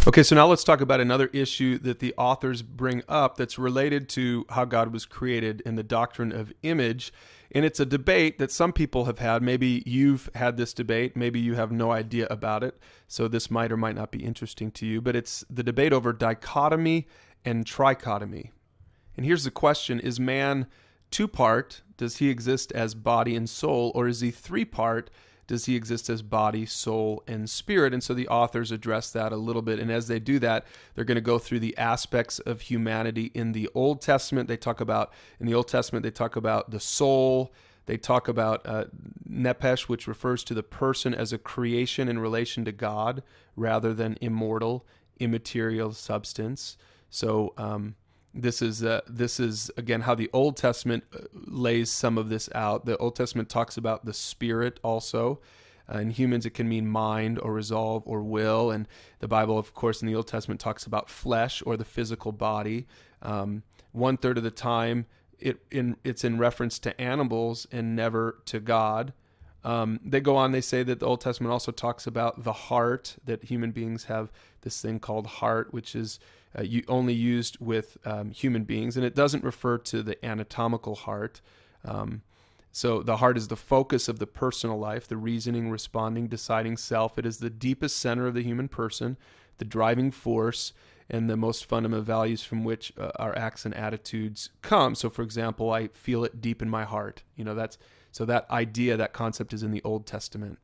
Okay, so now let's talk about another issue that the authors bring up that's related to how God was created and the doctrine of image. And it's a debate that some people have had. Maybe you've had this debate. Maybe you have no idea about it. So this might or might not be interesting to you. But it's the debate over dichotomy and trichotomy. And here's the question. Is man two-part? Does he exist as body and soul? Or is he three-part? Does he exist as body, soul, and spirit? And so the authors address that a little bit. And as they do that, they're going to go through the aspects of humanity in the Old Testament. In the Old Testament, they talk about the soul. They talk about nephesh, which refers to the person as a creation in relation to God, rather than immortal, immaterial substance. So this is again how the Old Testament lays some of this out. The Old Testament talks about the spirit also. In humans, it can mean mind or resolve or will. And the Bible, of course, in the Old Testament talks about flesh or the physical body. 1/3 of the time, it's in reference to animals and never to God. They go on, they say that the Old Testament also talks about the heart, that human beings have this thing called heart, which is only used with human beings, and it doesn't refer to the anatomical heart. So the heart is the focus of the personal life, the reasoning, responding, deciding self. It is the deepest center of the human person, the driving force, and the most fundamental values from which our acts and attitudes come. So, for example, I feel it deep in my heart. So that idea, that concept is in the Old Testament.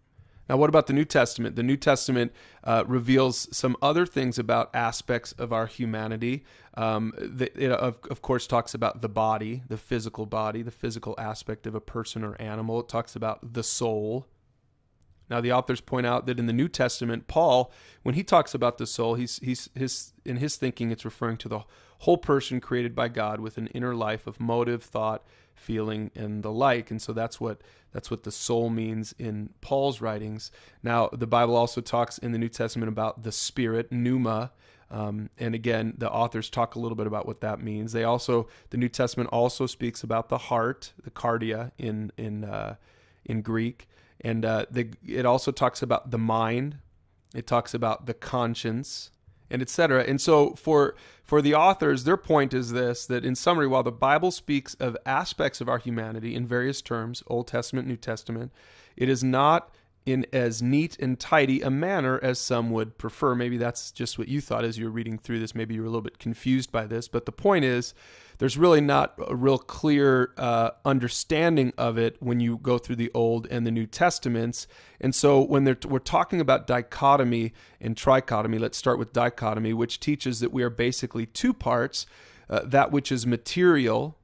Now, what about the New Testament? The New Testament reveals some other things about aspects of our humanity. It, of course, talks about the body, the physical aspect of a person or animal. It talks about the soul. Now, the authors point out that in the New Testament, Paul, when he talks about the soul, in his thinking, it's referring to the whole person created by God with an inner life of motive, thought, feeling, and the like. And so that's what the soul means in Paul's writings. Now, the Bible also talks in the New Testament about the spirit, pneuma. And again, the authors talk a little bit about what that means. The New Testament also speaks about the heart, the cardia in Greek. And it also talks about the mind. It talks about the conscience, and etc. And so for the authors, their point is this, that in summary, while the Bible speaks of aspects of our humanity in various terms, Old Testament, New Testament, it is not in as neat and tidy a manner as some would prefer. Maybe that's just what you thought as you were reading through this. Maybe you were a little bit confused by this. But the point is, there's really not a real clear understanding of it when you go through the Old and the New Testaments. And so when we're talking about dichotomy and trichotomy, let's start with dichotomy, which teaches that we are basically two parts, that which is material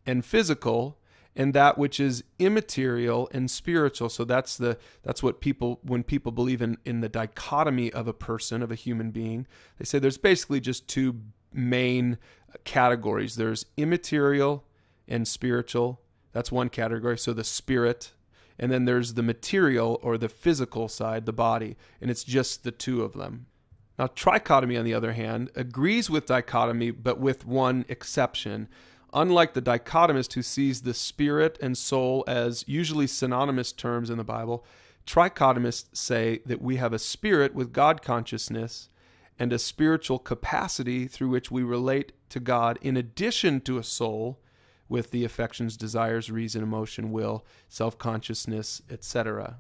and physical, and that which is immaterial and spiritual. So that's what when people believe in the dichotomy of a person, of a human being, they say there's basically just two main categories. There's immaterial and spiritual. That's one category. So the spirit. And then there's the material or the physical side, the body. And it's just the two of them. Now, trichotomy, on the other hand, agrees with dichotomy, but with one exception. Unlike the dichotomist who sees the spirit and soul as usually synonymous terms in the Bible, trichotomists say that we have a spirit with God consciousness and a spiritual capacity through which we relate to God in addition to a soul with the affections, desires, reason, emotion, will, self-consciousness, etc.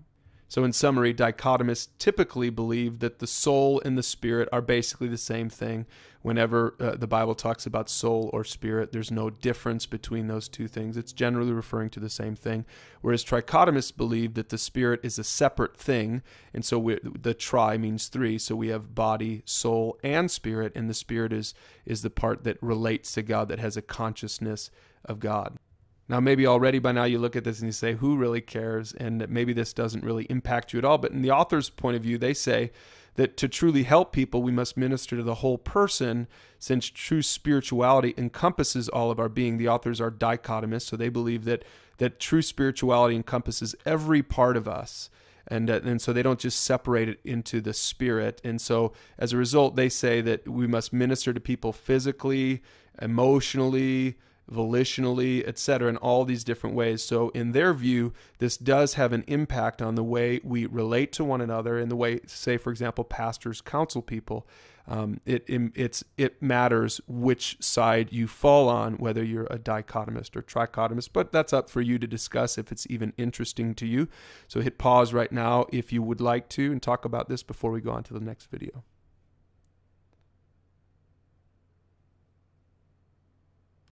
So in summary, dichotomists typically believe that the soul and the spirit are basically the same thing. Whenever the Bible talks about soul or spirit, there's no difference between those two things. It's generally referring to the same thing. Whereas trichotomists believe that the spirit is a separate thing, and so the tri means three. So we have body, soul, and spirit, and the spirit is the part that relates to God, that has a consciousness of God. Now, maybe already by now you look at this and you say, who really cares? And maybe this doesn't really impact you at all. But in the author's point of view, they say that to truly help people, we must minister to the whole person, since true spirituality encompasses all of our being. The authors are dichotomists, so they believe that true spirituality encompasses every part of us. And so they don't just separate it into the spirit. And so as a result, they say that we must minister to people physically, emotionally, volitionally, etc., in all these different ways. So in their view, this does have an impact on the way we relate to one another and the way, say, for example, pastors counsel people. It matters which side you fall on, whether you're a dichotomist or trichotomist, but that's up for you to discuss if it's even interesting to you. So hit pause right now if you would like to and talk about this before we go on to the next video.